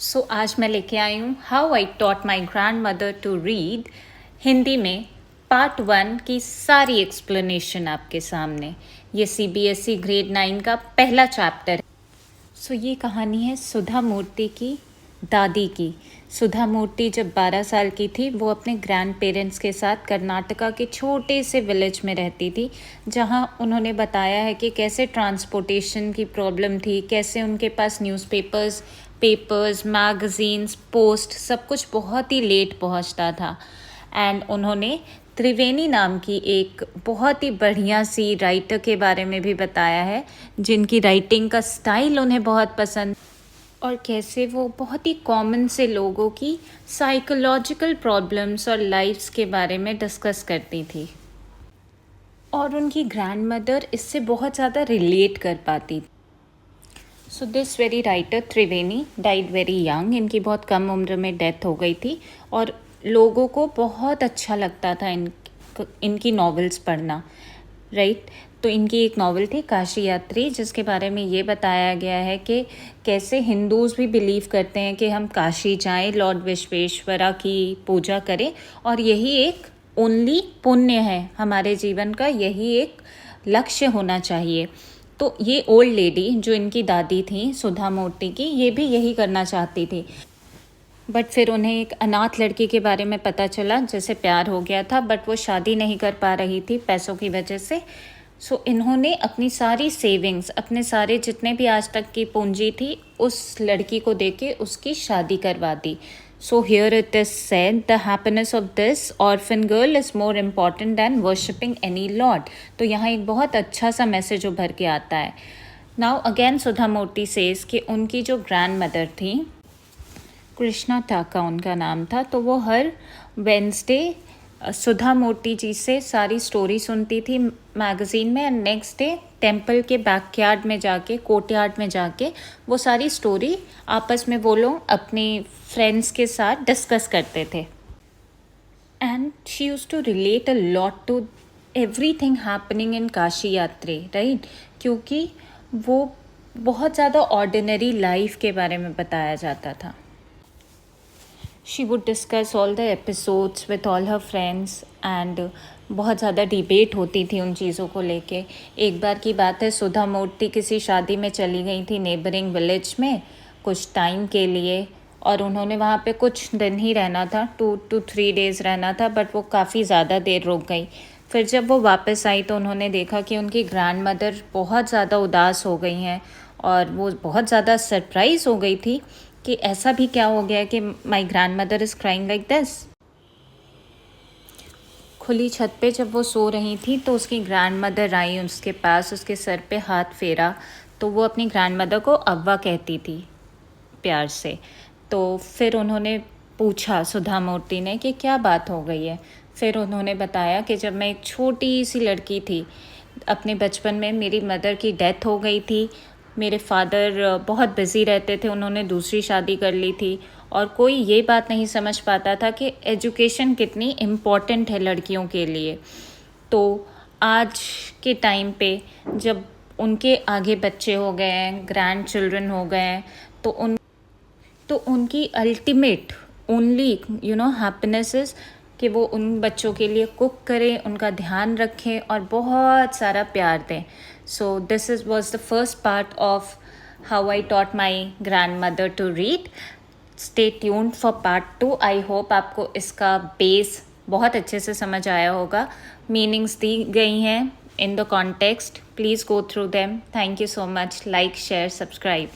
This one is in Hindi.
आज मैं लेके आई हूँ how I taught my grandmother to read Hindi में पार्ट 1 की सारी एक्सप्लेनेशन आपके सामने। ये CBSE ग्रेड 9 का पहला चैप्टर है। ये कहानी है सुधा मूर्ति की दादी की। सुधा मूर्ति जब 12 साल की थी वो अपने ग्रैंड पेरेंट्स के साथ कर्नाटका के छोटे से विलेज में रहती थी, जहां उन्होंने बताया है कि कैसे ट्रांसपोर्टेशन की प्रॉब्लम थी, कैसे उनके पास पेपर्स, मैगज़ीन्स, पोस्ट सब कुछ बहुत ही लेट पहुंचता था। एंड उन्होंने त्रिवेणी नाम की एक बहुत ही बढ़िया सी राइटर के बारे में भी बताया है, जिनकी राइटिंग का स्टाइल उन्हें बहुत पसंद और कैसे वो बहुत ही कॉमन से लोगों की साइकोलॉजिकल प्रॉब्लम्स और लाइफ्स के बारे में डिस्कस करती थी। और उनकी ग्रैंड मदर इससे बहुत ज़्यादा रिलेट कर पाती। This very writer Triveni died very young. इनकी बहुत कम उम्र में डेथ हो गई थी और लोगों को बहुत अच्छा लगता था इनकी नॉवेल्स पढ़ना, राइट। तो इनकी एक नावल थी काशी यात्री, जिसके बारे में ये बताया गया है कि कैसे हिंदूज़ भी बिलीव करते हैं कि हम काशी जाएं, लॉर्ड विश्वेश्वरा की पूजा करें, और यही एक ओनली पुण्य है हमारे जीवन का, यही एक लक्ष्य होना चाहिए। तो ये ओल्ड लेडी जो इनकी दादी थी सुधा मूर्ति की, ये भी यही करना चाहती थी। बट फिर उन्हें एक अनाथ लड़की के बारे में पता चला जिसे प्यार हो गया था, बट वो शादी नहीं कर पा रही थी पैसों की वजह से। इन्होंने अपनी सारी सेविंग्स, अपने सारे जितने भी आज तक की पूंजी थी, उस लड़की को देके उसकी शादी करवा दी। Here it is said the happiness of this orphan girl is more important than worshipping any lord. तो यहाँ एक बहुत अच्छा सा मैसेज उभर के आता है। नाउ अगेन सुधा मूर्ति सेज कि उनकी जो ग्रैंड मदर थी, कृष्णा टाका उनका नाम था, तो वो हर वेंसडे सुधा मूर्ति जी से सारी स्टोरी सुनती थी मैगज़ीन में, एंड नेक्स्ट डे टेम्पल के बैकयार्ड में जाके, कोर्टयार्ड में जाके वो सारी स्टोरी आपस में वो लोग अपनी फ्रेंड्स के साथ डिस्कस करते थे। And she used to relate a lot to everything happening in Kashi Yatri, right, क्योंकि वो बहुत ज़्यादा ऑर्डिनरी लाइफ के बारे में बताया जाता था। She would discuss all the episodes with all her friends and बहुत ज़्यादा डिबेट होती थी उन चीज़ों को लेके। एक बार की बात है, सुधा मूर्ति किसी शादी में चली गई थी नेबरिंग विलेज में कुछ टाइम के लिए, और उन्होंने वहाँ पे कुछ दिन ही रहना था, 2 to 3 days रहना था, बट वो काफ़ी ज़्यादा देर रुक गई। फिर जब वो वापस आई तो उन्होंने देखा कि उनकी ग्रैंड मदर बहुत ज़्यादा उदास हो गई हैं, और वो बहुत ज़्यादा सरप्राइज़ हो गई थी कि ऐसा भी क्या हो गया कि my grand mother is crying like this. खुली छत पे जब वो सो रही थी तो उसकी ग्रैंड मदर आई उसके पास, उसके सर पे हाथ फेरा, तो वो अपनी ग्रैंड मदर को अव्वा कहती थी प्यार से। तो फिर उन्होंने पूछा सुधा मूर्ति ने कि क्या बात हो गई है। फिर उन्होंने बताया कि जब मैं एक छोटी सी लड़की थी, अपने बचपन में मेरी मदर की डेथ हो गई थी, मेरे फादर बहुत बिज़ी रहते थे, उन्होंने दूसरी शादी कर ली थी, और कोई ये बात नहीं समझ पाता था कि एजुकेशन कितनी इम्पॉर्टेंट है लड़कियों के लिए। तो आज के टाइम पे जब उनके आगे बच्चे हो गए हैं, ग्रैंड चिल्ड्रन हो गए हैं, तो उनकी अल्टीमेट ओनली हैप्पीनेस इज़ कि वो उन बच्चों के लिए कुक करें, उनका ध्यान रखें और बहुत सारा प्यार दें। This was the first part of how I taught my grandmother to read. Stay tuned for part 2। I hope आपको इसका बेस बहुत अच्छे से समझ आया होगा। मीनिंग्स दी गई हैं in the context, please go through them. Thank you so much. Like, share, subscribe.